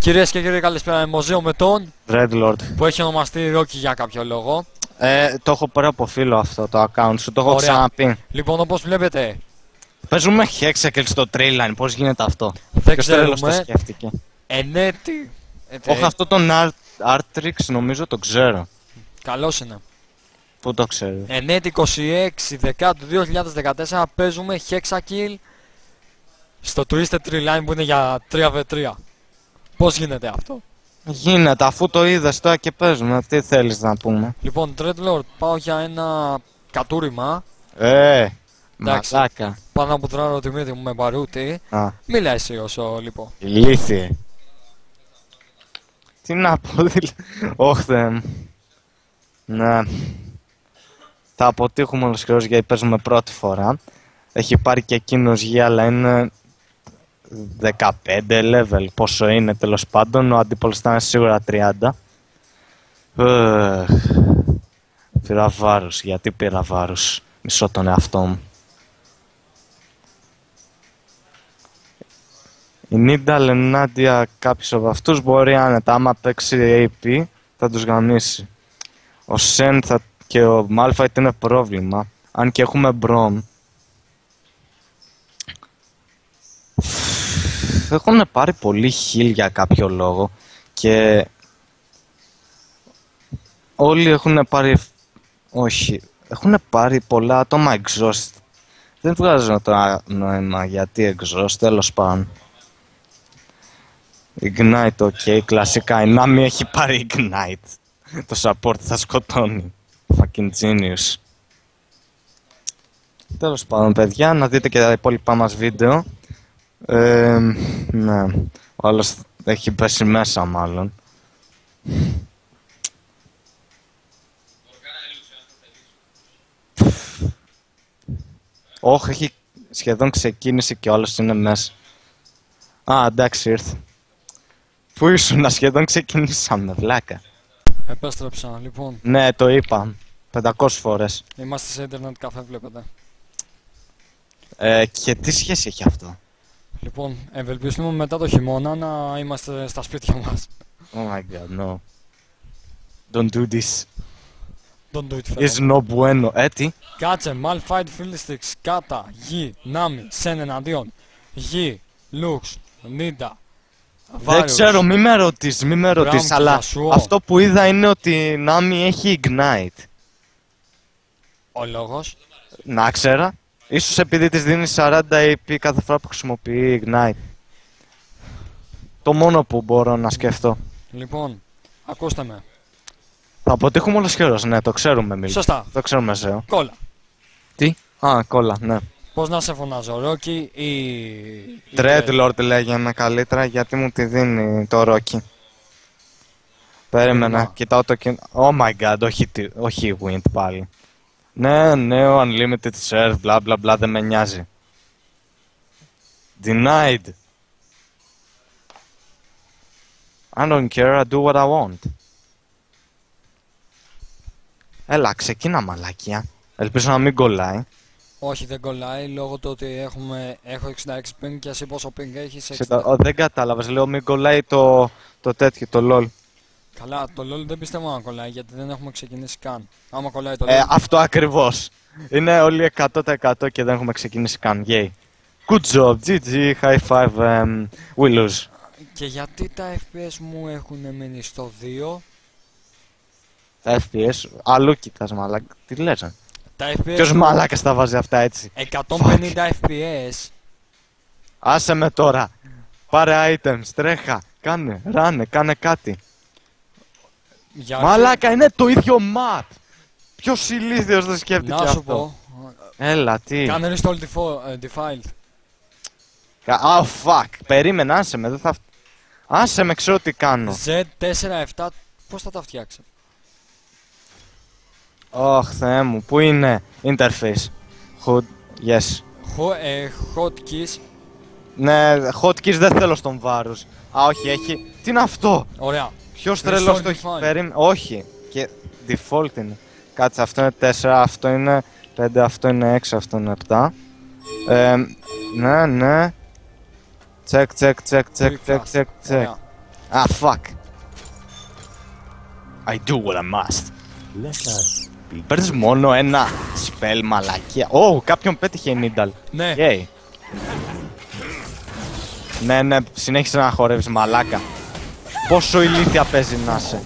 Κυρίες και κύριοι, καλησπέρα. Μοζέο με τον Dreadlord. που έχει ονομαστεί Rocky για κάποιο λόγο. Το έχω πάρει από φίλο αυτό το account σου, το έχω ξαναπεί. Λοιπόν, όπως βλέπετε, Παίζουμε Hexacle στο Trailine, πώς γίνεται αυτό? δεν Ποιος τρέλος το ξέρουμε. σκέφτηκε? Ενέτη. Όχι, αυτό τον Artrix νομίζω το ξέρω. Καλώς είναι. Πού το ξέρω? Ενέτη 26 Δεκάτου 2014 παίζουμε Hexakill στο Twisted Tree Line που είναι για 3v3. Πώς γίνεται αυτό? Γίνεται, αφού το είδες τώρα και παίζουμε, τι θέλεις να πούμε? Λοιπόν, Dreadlord, πάω για ένα κατούριμα. Εντάξει. Μαλάκα. Πάνω από τράρω τη μύτη μου με μπαρούτι. Μίλα εσύ όσο λοιπόν. Ηλίθιε. Τι να πω, όχι Θεέ μου. Ναι. Θα αποτύχουμε ολοσχερός γιατί παίζουμε πρώτη φορά. Έχει πάρει και εκείνος γη, αλλά είναι 15 level. Πόσο είναι τέλος πάντων, ο αντίπολος θα είναι σίγουρα 30. Πήρα βάρος, γιατί πήρα βάρος? Μισώ τον εαυτό μου. Η Νίνταλ ενάντια κάποιος από αυτούς μπορεί άνετα, άμα παίξει AP θα τους γαμίσει. Ο Σεν και ο Malphite είναι πρόβλημα, αν και έχουμε Μπρομ. Έχουν πάρει πολύ heal για κάποιο λόγο και όλοι έχουν πάρει, όχι, έχουν πάρει πολλά άτομα exhaust. Δεν βγάζω το νόημα γιατί exhaust, τέλος πάντων. Ignite, ok, κλασικά. Η Nami έχει πάρει Ignite. Το support θα σκοτώνει. Fucking genius. Τέλος πάντων, παιδιά, να δείτε και τα υπόλοιπά μας βίντεο. Ναι, ο άλλος έχει πέσει μέσα μάλλον. Όχι, έχει σχεδόν ξεκίνησε και ο άλλος είναι μέσα. Α, εντάξει, ήρθε. Πού ήσουν, να σχεδόν ξεκινήσαμε, βλάκα. Επέστρεψα, λοιπόν. Ναι, το είπα. 500 φορές. Είμαστε σε internet καφέ, βλέπετε. Και τι σχέση έχει αυτό? Λοιπόν, ευελπιστούμε μετά το χειμώνα να είμαστε στα σπίτια μας. Oh my god, no. Don't do this. Don't do it, Is fellow. no bueno. Τι? Κάτσε, Malphite, Fiddlesticks, Κάτα, Γη, Νάμι, Σεν εναντίον. Γη, Λουξ, Νίντα. Δεν ξέρω, μη με ρωτήσεις, αλλά αυτό που είδα είναι ότι η Νάμι έχει Ignite. Ο λόγος? Να ξέρα. Ίσως επειδή της δίνει 40 AP κάθε φορά που χρησιμοποιεί Ignite. Το μόνο που μπορώ να σκεφτώ. Λοιπόν, ακούστε με. Θα αποτύχουμε ολοσχερός, ναι, το ξέρουμε Μίλ. Σωστά. Το ξέρουμε Ζέο. Κόλλα. Τι? Α, κόλλα, ναι. Πώς να σε φωνάζω, Ρόκι ή... Dreadlord λέγεται καλύτερα γιατί μου τη δίνει το Ρόκι. Περίμενα, κοιτάω το κοινό. Oh my god, όχι Wind πάλι. Ναι, νέο unlimited share, bla bla bla, δεν με νοιάζει. Denied. I don't care, I do what I want. Έλα, ξεκίνα μαλάκια. Ελπίζω να μην κολλάει. Όχι, δεν κολλάει λόγω του ότι έχω 66 ping και εσύ πόσο ping έχεις? 60. Δεν κατάλαβες, λέω μην κολλάει το τέτοιο, το LOL. Καλά, το LOL δεν πιστεύω να κολλάει γιατί δεν έχουμε ξεκινήσει καν. Άμα κολλάει το LOL... Αυτό ακριβώς. Είναι όλοι 100% και δεν έχουμε ξεκινήσει καν. Yay. Good job, GG, high five, we lose. Και γιατί τα FPS μου έχουν μείνει στο 2? Τα FPS, αλλού κοιτάς μαλάκα, τι λες? Τα FPS Ποιος μαλάκας τα βάζει αυτά έτσι? 150 FPS. Άσε με τώρα. Πάρε items, τρέχα, κάνε κάτι. Μαλάκα, είναι το ίδιο map. Ποιος ηλίθιος δεν σκέφτηκε αυτό? Να σου πω. Έλα, τι? Κάνε restore defiled. Oh fuck, περίμενα, άσε με, δεν θα... Άσε με, ξέρω τι κάνω. Z47, πώς θα τα φτιάξω? Ωχ, Θεέ μου, πού είναι? Interface. Yes. Hotkeys. Ναι, hotkeys δεν θέλω στον βάρος. Α, όχι, έχει... Τι είναι αυτό? Ωραία. Ποιος τρελός το έχει? Όχι. Και default είναι. Κάτσε, αυτό είναι 4, αυτό είναι 5, αυτό είναι 6, αυτό είναι 7. Ναι. Check. Ah, fuck. I do what I must. Παίρνεις μόνο ένα spell, μαλακία. Ω, κάποιον πέτυχε η Νίνταλ. Ναι. Yay. Ναι, συνέχισε να χορεύεις, μαλάκα. Πόσο ηλίθια παίζει να είσαι.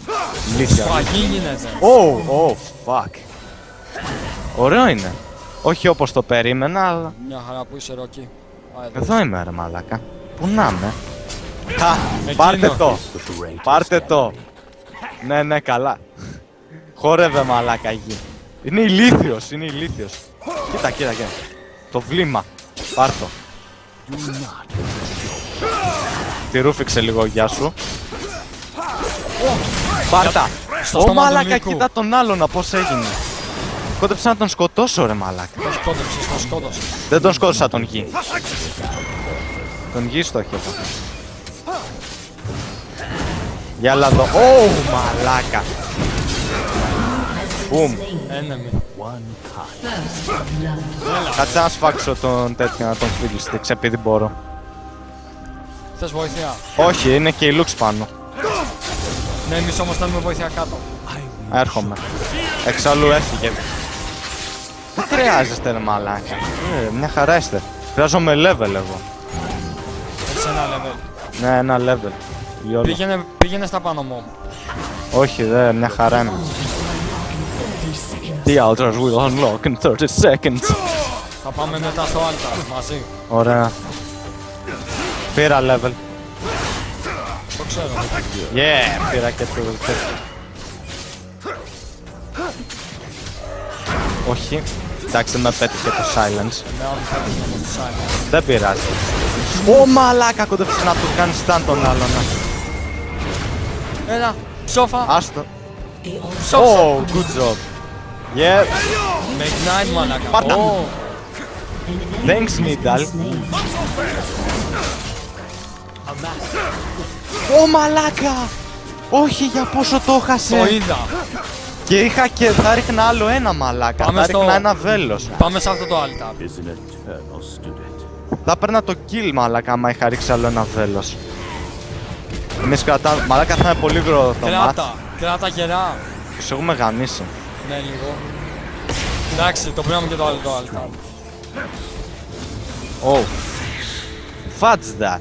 Ηλίθια. Σφαγή γίνεται. Oh, fuck. Ωραίο είναι. Όχι όπως το περίμενα, αλλά... Μια χαρά που είσαι, Ρόκι. Εδώ είμαι, ρε μαλάκα. Πού να είμαι. Πάρτε το. Πάρτε το. Ναι, καλά. Χόρευε, μαλάκα, γη. Είναι ηλίθιος, είναι ηλίθιος. Κοίτα. Το βλήμα. Πάρ' το. Τη ρούφηξε λίγο, γεια σου. Πάρτα. Ω, μαλάκα, κοίτα τον άλλον, πώς έγινε. Κόντεψα να τον σκοτώσω, ρε μαλάκα. Όχι κόντεψες, τον σκότωσε. Δεν τον σκότωσα τον γη. Τον γη στόχευα. Για λαδό. Ω, μαλάκα. Μπουμ. Enemy. Κάτσε να σφάξω τον τέτοιο, να τον fiddlesticks επειδή μπορώ. Θες βοήθεια? Όχι, είναι και η Lux πάνω. Ναι, εμείς όμως θέλουμε βοήθεια κάτω. Έρχομαι. Εξάλλου έφυγε. Δεν χρειάζεστε, ρε μαλάκα. Μια χαρά είστε. Χρειάζομαι level εγώ. Έχεις ένα level. Ναι, ένα level. Γιόλο. Πήγαινε στα πάνω μου. Όχι, δε, μια χαρά είναι. The altars will unlock in 30 seconds. Θα πάμε μετά στο altar, μαζί. Ωραία. Πήρα level. Το ξέρω. Yeah, πήρα και το τέτοιο. Όχι. Εντάξει, με πέτυχε το silence. Ναι, όχι, θα πήγαινε στο silence. Δεν πειράζει. Ω, μαλάκα, κοντέψε να του κάνεις stun τον άλλον. Έλα, ψόφα. Άστο. Ψόφα. Oh, good job. Yeah. Με ignite, μαλάκα. Πάρτα. Ω, Thanks, Nidal. Ω, μαλάκα. Όχι, για πόσο το το έχασε. είδα. Και είχα και θα ρίχνα άλλο ένα, μαλάκα. Πάμε Θα στο- ρίχνα ένα βέλος. Πάμε σε αυτό το altar. Θα παίρνα το kill, μαλάκα, άμα είχα ρίξει άλλο ένα βέλος. Εμείς κρατάμε. Μαλάκα, θα είναι πολύ γρήγορο το μάτς. Κράτα γερά. Σε έχουμε γαμίσει. Ναι, λίγο. Εντάξει, το πήραμε και το άλλο το altar. Oh. Fudge that.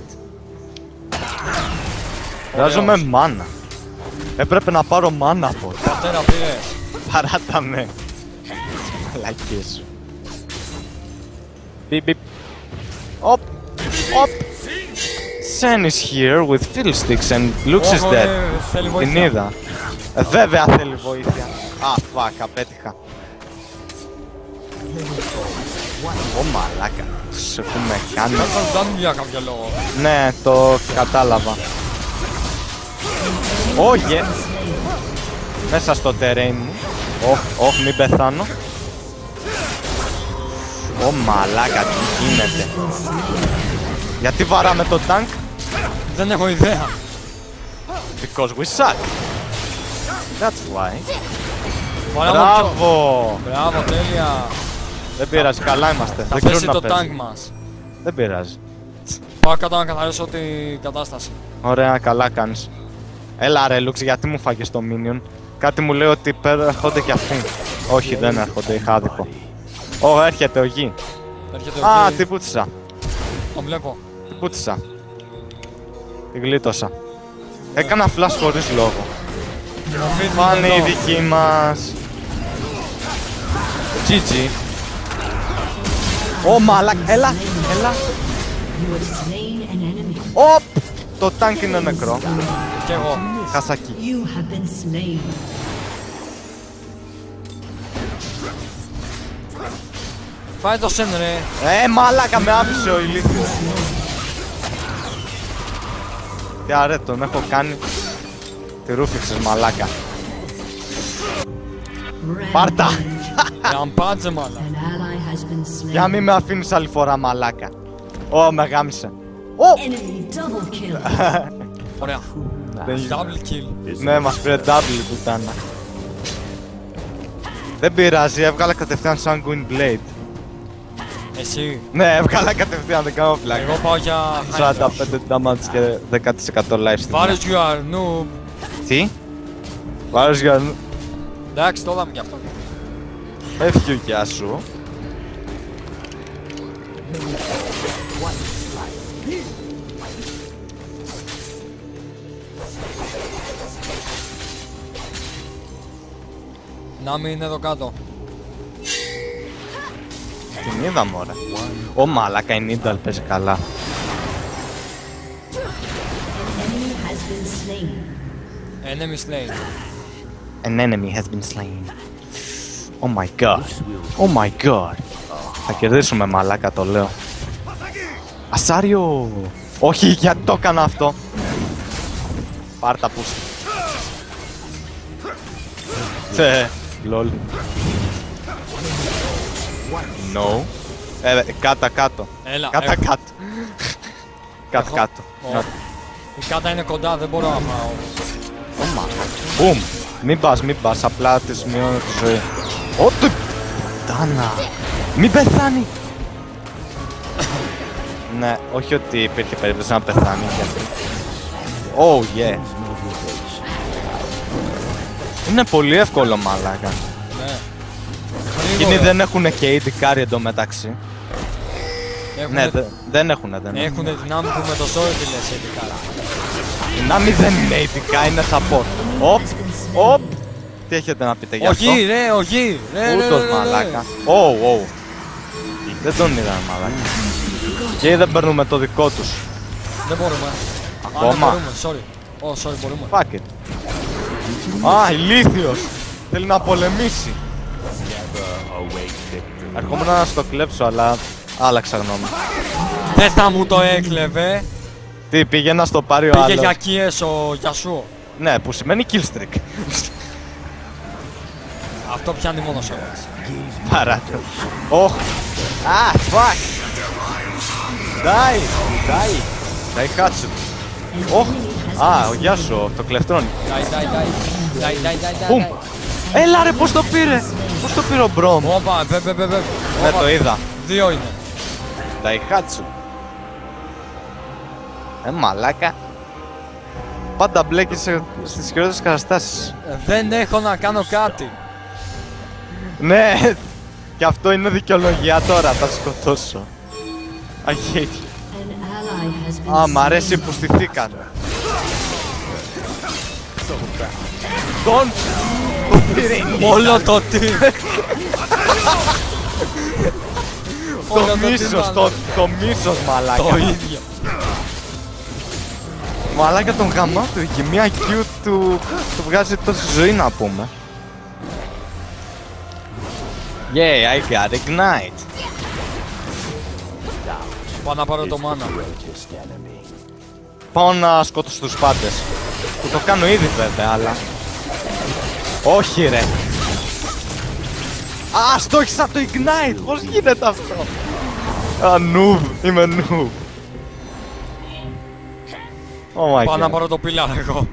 Χρειάζομαι μάνα. Έπρεπε να πάρω μάνα από. Πατέρα πήρες. Παράτα με. Μαλακίες σου. Μπιπ μπιπ. Οπ. Οπ. Sen is here with fiddlesticks and Lux is Όχι, dead. θέλει Την βοήθεια. είδα. Βέβαια θέλει βοήθεια. Α, fuck, απέτυχα. Ω, μαλάκα. Τους έχουμε κάνει. Θα τον δάμε για κάποιο λόγο. Ναι, το κατάλαβα. Όχι. Μέσα στο terrain μου. Όχι, μην πεθάνω. Ω, μαλάκα, τι γίνεται. Γιατί βαράμε το tank? Δεν έχω ιδέα. Because we suck. That's why. Μπράβο. Μπράβο. Μπράβο, τέλεια. Δεν πειράζει, καλά είμαστε. Θα Δεν πέσει ξέρουν το να tank παίζουν. μας. Δεν πειράζει. Πάω κάτω να καθαρίσω την κατάσταση. Ωραία, καλά κάνεις. Έλα ρε Λουξ, γιατί μου φάγες το minion? Κάτι μου λέει ότι έρχονται κι αυτοί. Όχι, δεν έρχονται, είχα άδικο. Ω, έρχεται ο γη. Έρχεται Α, εκεί. την πούτησα. Το βλέπω. Την πούτησα. Την γλίτωσα. Έκανα flash χωρίς λόγο. Πάνε οι δικοί μας. GG. Ω, μαλακ, έλα, έλα. Οπ! Το τάγκ είναι νεκρό. Κι εγώ. Χασακί. You have been slain. Φάει το σεν ρε. Μαλάκα, με άφησε ο ηλίθιος. Τι αρέ, τον έχω κάνει. Τη ρούφηξες, μαλάκα. Πάρτα! Ραμπάτζε μάλα. An ally has been slain. Για μη με αφήνεις άλλη φορά, μαλάκα. Ω, με γάμισε. Ω! Enemy double kill. Ωραία. Double kill. Ναι, μας πήρε double η πουτάνα. Δεν πειράζει, έβγαλα κατευθείαν Sanguine Blade. Εσύ. Ναι, έβγαλα κατευθείαν, δεν κάνω πλάκα. Εγώ πάω για 45 damage και 10% lifesteal. Βάρος you are noob. Τι? Βάρος για... Εντάξει, το είδαμε κι αυτό. Έφυγε ο γεια σου. Να μην είναι εδώ κάτω. Την είδα μωρέ. Ω μαλάκα, η Νίνταλ παίζει καλά. Enemy has been slain. Enemy slain. An enemy has been slain. Oh my god. Oh my god. Θα κερδίσουμε μαλάκα, το λέω. Ασάριο! Όχι, γιατί το έκανα αυτό. Πάρτα πούστη. Τσε, λολ. No. Κάτα κάτω. Έλα, Κάτα έχω. κάτω. Κάτω Έχω. κάτω. Ω. Η κάτα είναι κοντά, δεν μπορώ να πάω. Ωμα. Μπουμ. Μην πας, απλά της μειώνω τη ζωή. Ό,τι πουτάνα. Μην πεθάνει. Ναι, όχι ότι υπήρχε περίπτωση να πεθάνει γιατί... Oh yeah. Είναι πολύ εύκολο μαλάκα. Ναι. Εκείνοι Γρήγορα. δεν έχουν και AD carry εντωμεταξύ. Ναι, δεν έχουν. Έχουν δυνάμει που με το ζόρι τη λες ειδικά. Η Νάμι δεν είναι AD, είναι support. Οπ, οπ. Τι έχετε να πείτε γι' αυτό? Όχι ρε, όχι. Ρε, Ούτως μαλάκα. Oh. Δεν τον είδα μαλάκα. Και δεν παίρνουμε το δικό τους. Δεν μπορούμε. Ακόμα? Α, δεν μπορούμε, sorry. Sorry, μπορούμε. Fuck it. Α, ηλίθιος. Θέλει να πολεμήσει. Ερχόμουν να στο κλέψω, αλλά άλλαξα γνώμη. Δεν θα μου το έκλεβε. Τι, πήγε να στο πάρει ο Πήγε άλλος. για Kies ο Γιασού. Ναι, που σημαίνει kill streak. Αυτό πιάνει μόνο σε όλες. Παράτο. Ωχ. Α, fuck. Die Χάτσου. Ωχ. Α, ο Γιάσο, το κλεφτρώνει. Die. Μπουμ. Έλα ρε, πώς το πήρε. Πώς το πήρε ο Μπρόμ. Όπα, Ναι, το είδα. Δύο είναι. Daihatsu. Μαλάκα. Πάντα μπλέκεις στις χειρότερες καταστάσεις. Δεν έχω να κάνω κάτι. Ναι, και αυτό είναι δικαιολογία τώρα, θα σκοτώσω. I hate you. An ally has been Α, μ' αρέσει που στηθήκανε. Τον το πήρε η Νίτα. Όλο το team. Το μίσος, το μίσος μαλάκα. Το ίδιο. Μαλάκα τον γαμά του, και μια Q του βγάζει τόση ζωή να πούμε. Yeah, I got ignite. Πάω να πάρω το μάνα. Πάω να σκότωσω τους πάντες. Που το κάνω ήδη βέβαια, αλλά... Όχι ρε. Α, στόχισα το ignite, πώς γίνεται αυτό. Α, noob, είμαι noob. Oh my Πάω να god. πάρω το πιλάρ εγώ.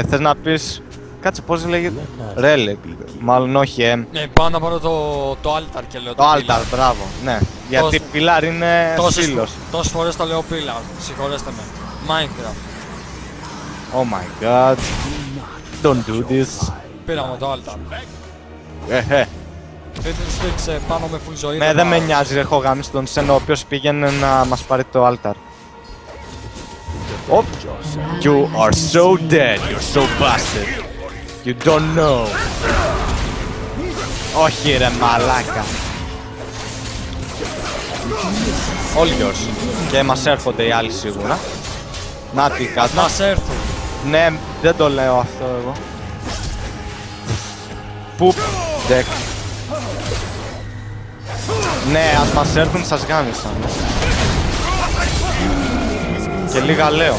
Θες να πεις... Κάτσε πώς λέγεται... Relic. Μάλλον όχι, Πάω να πάρω το altar και λέω το το altar, μπράβο, ναι. Γιατί πιλάρ είναι σύλλος. Τόσες φορές το λέω πιλάρ. Συγχωρέστε με. Minecraft. Oh my god. Don't do this. Πήραμε το altar. Fiddle sticks πάνω με full ζωή. Ναι, δεν με νοιάζει, έχω γάμισει τον Σένα, ο οποίος πήγαινε να μας πάρει το altar. Οπ. You are so dead, you're so bastard. You don't know. Όχι ρε μαλάκα. All yours. Και μας έρχονται οι άλλοι σίγουρα. Να τι κάτω. Μας έρθουν. Ναι, δεν το λέω αυτό εγώ. Πουπ, δεκ. Ναι, ας μας έρθουν, σας γάμισαν. Και λίγα λέω.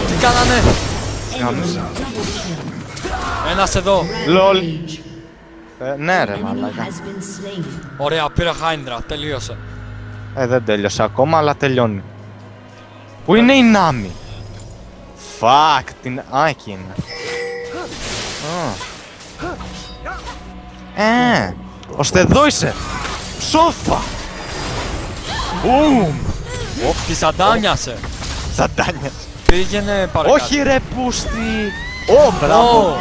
Τι κάνανε. Γάμισαν. Ένας εδώ. Λολ. Ναι ρε μαλάκα. has been slain. Ωραία, πήρα Χάιντρα. Τελείωσε. Δεν τέλειωσε ακόμα, αλλά τελειώνει. Πού είναι η Νάμι? Φακ, την... Α, εκεί είναι. Ώστε εδώ είσαι. Σόφα. Μπουμ. Τη σαντάνιασε. Σαντάνιας. Πήγαινε παρακάτω. Όχι ρε πούστη. Ω, μπράβο.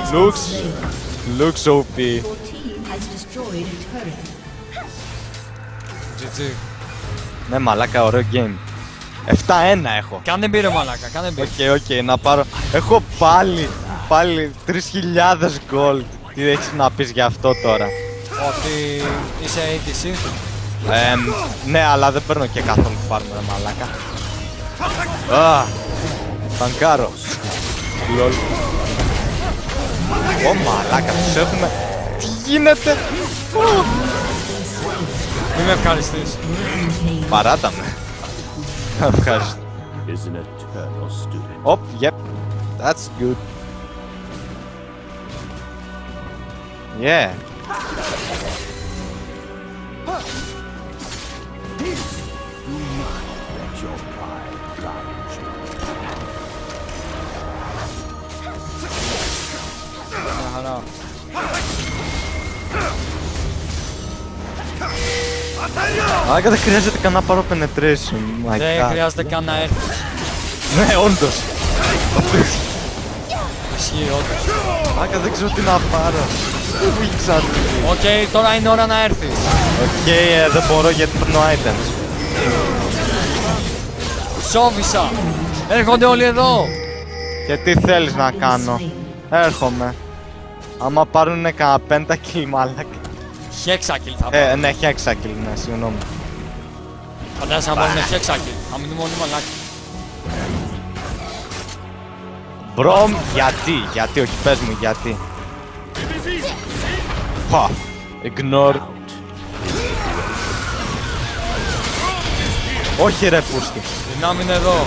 Looks OP. Your team has destroyed a turret. GG. Ναι μαλάκα, ωραίο game. 7-1 έχω. Κάνε μπει ρε μαλάκα, κάνε μπει. Οκ, να πάρω. Έχω πάλι 3.000 gold. Τι έχεις να πεις για αυτό τώρα? Ότι είσαι ADC. Ναι, αλλά δεν παίρνω και καθόλου farm ρε μαλάκα. Τανκάρω. Λολ. Ω μαλάκα, τους έχουμε. Τι γίνεται? Μην με ευχαριστείς. Παράτα με. Ευχαριστώ. Οπ, yep. That's good. Yeah. Μια χαρά. Μαλάκα, δεν χρειάζεται καν να πάρω penetration. My Δεν God. χρειάζεται καν να έρθεις. Ναι, όντως. Ισχύει όντως. Μαλάκα, δεν ξέρω τι να πάρω. Μην ξέρω. Οκ, τώρα είναι ώρα να έρθεις. Οκ, δεν μπορώ γιατί παίρνω items. Σόβησα. Έρχονται όλοι εδώ. Και τι θέλεις να κάνω? Έρχομαι. Άμα πάρουνε κανένα πέντακιλ μαλάκα. Hexakill θα πάρω. Ναι, hexakill, ναι, συγγνώμη. Φαντάζεσαι να πάρουν Hexakill. Θα μείνουμε όλοι μαλάκι. Μπρο, γιατί, όχι πες μου γιατί. Πα, ignore. Όχι ρε πούστη. Δυνάμει είναι εδώ.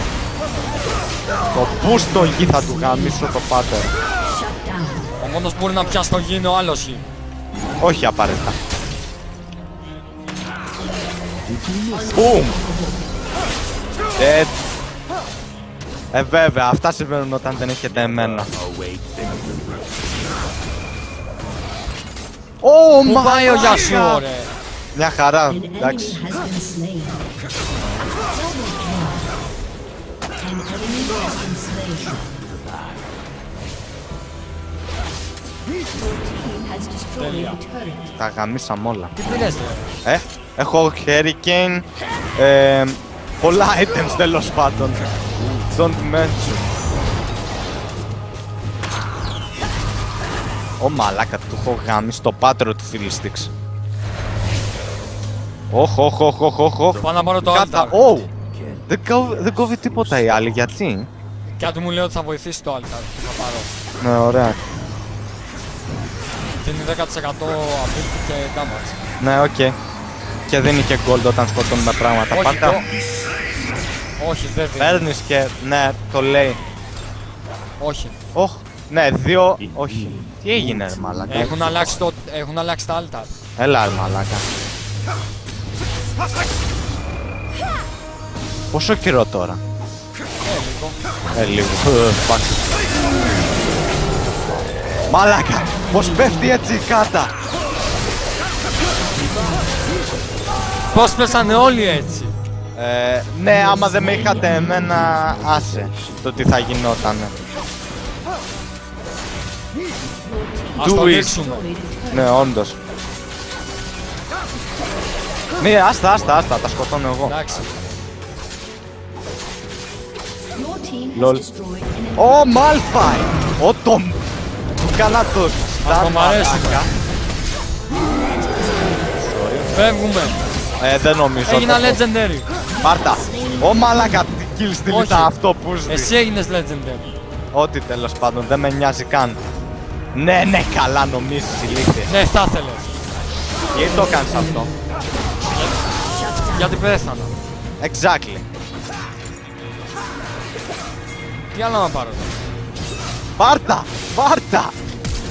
Το πούστο γη θα του γαμίσω το πάτερ. Shut down. Ο μόνος που μπορεί να πιάσει το γη είναι ο άλλος γη. Όχι απαραίτητα. Boom! Βέβαια, αυτά συμβαίνουν όταν δεν έχετε εμένα. Ω, Πού πάει ο Γιασού, ρε. Μια χαρά, An enemy εντάξει. has been slain. Double kill. An enemy has been slain. Your team has destroyed a turret. Τα γαμίσαμε όλα. Τι πήρες, ρε. Έχω Hurricane, πολλά items τέλος πάντων. Don't mention. Ω μαλάκα, του έχω γάμισει το πάτρο του Fiddlesticks. Όχ. Πάω να πάρω το altar. Ω! Δεν κόβει τίποτα η άλλη, γιατί? Κάτι μου λέει ότι θα βοηθήσει το altar που θα πάρω. Ναι, ωραία. Δίνει 10% ability και damage. Ναι, οκ. Και δίνει και gold όταν σκοτώνουμε πράγματα. Όχι, Πάντα όχι, δεν δίνει. παίρνεις και... Ναι, το λέει. Όχι. Όχ, ναι, δύο... Όχι. Τι έγινε ρε μαλάκα? Έχουν αλλάξει τα altar. Έλα ρε μαλάκα. Πόσο καιρό τώρα? Λίγο. Λίγο. Fuck. Μαλάκα, πως πέφτει έτσι η κάτα? Πώς πέσανε όλοι έτσι. Ναι, άμα δεν με είχατε εμένα, άσε το τι θα γινότανε. Ας το Do it. ρίξουμε. Ναι, όντως. Ναι, άστα, τα σκοτώνω εγώ. Εντάξει. Your team has Lol. destroyed an enemy. Ω, Μάλφαϊ! Ω, τον... Του κάνα το... Αυτό μ' αρέσει. Φεύγουμε. Δεν νομίζω. Έγινα το- legendary. Πάρτα. Ω, μαλάκα, τι kill steal Όχι. ήταν αυτό που ζητεί. Εσύ έγινες legendary. Ό,τι τέλος πάντων, δεν με νοιάζει καν. Ναι, καλά νομίζεις ηλίθεια. Ναι, θα ήθελες. Γιατί το κάνεις αυτό? Γιατί πέθανα. Exactly. Τι άλλο να πάρω. Πάρτα!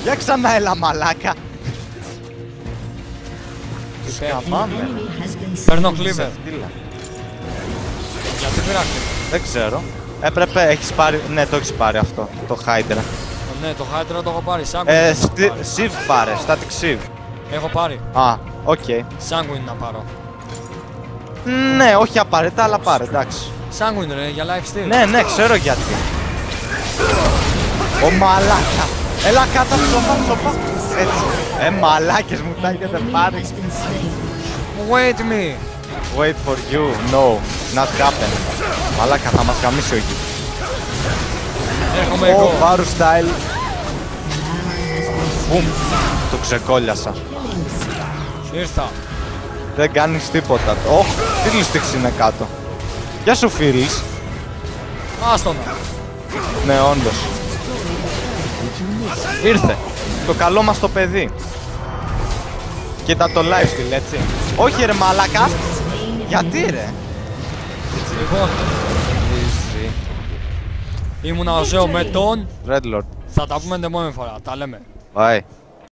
Για ξανά έλα μαλάκα. Τους An καμάμε. enemy has been slain. Παίρνω cleaver. Τίλα. Γιατί πήρα cleaver. Δεν ξέρω. Έπρεπε, έχεις πάρει, ναι το έχεις πάρει αυτό, το Hydra. Ναι, το Hydra το έχω πάρει. Σ' άκουσα. Siv πάρε, static Siv. Έχω πάρει. Α, Οκ. Sanguine να πάρω. Ναι, όχι απαραίτητα, αλλά πάρε, εντάξει. Sanguine ρε, για lifesteal. Ναι, ναι, ξέρω γιατί. Ω μαλάκα. Έλα κάτω, σώπα. Έτσι. Μαλάκες μου τα έχετε πάρει. Has been slain. Wait me. Wait for you. No, not happen. Μαλάκα, θα μας καμίσει ο γη. Έρχομαι Ω, εγώ. βάρου style. Μπουμ. Το ξεκόλιασα. Ήρθα. Δεν κάνεις τίποτα. Ωχ, τι ληστήξ είναι κάτω. Γεια σου, φίλς. Άστονα. Ναι, όντως. Ήρθε. Το καλό μας το παιδί. Κοίτα το lifestyle, έτσι. Όχι ρε μαλάκα. Γιατί ρε. Λοιπόν, Easy. ήμουνα ο Ζέο με τον. Red Lord. Θα τα πούμε την επόμενη φορά. Τα λέμε. Bye.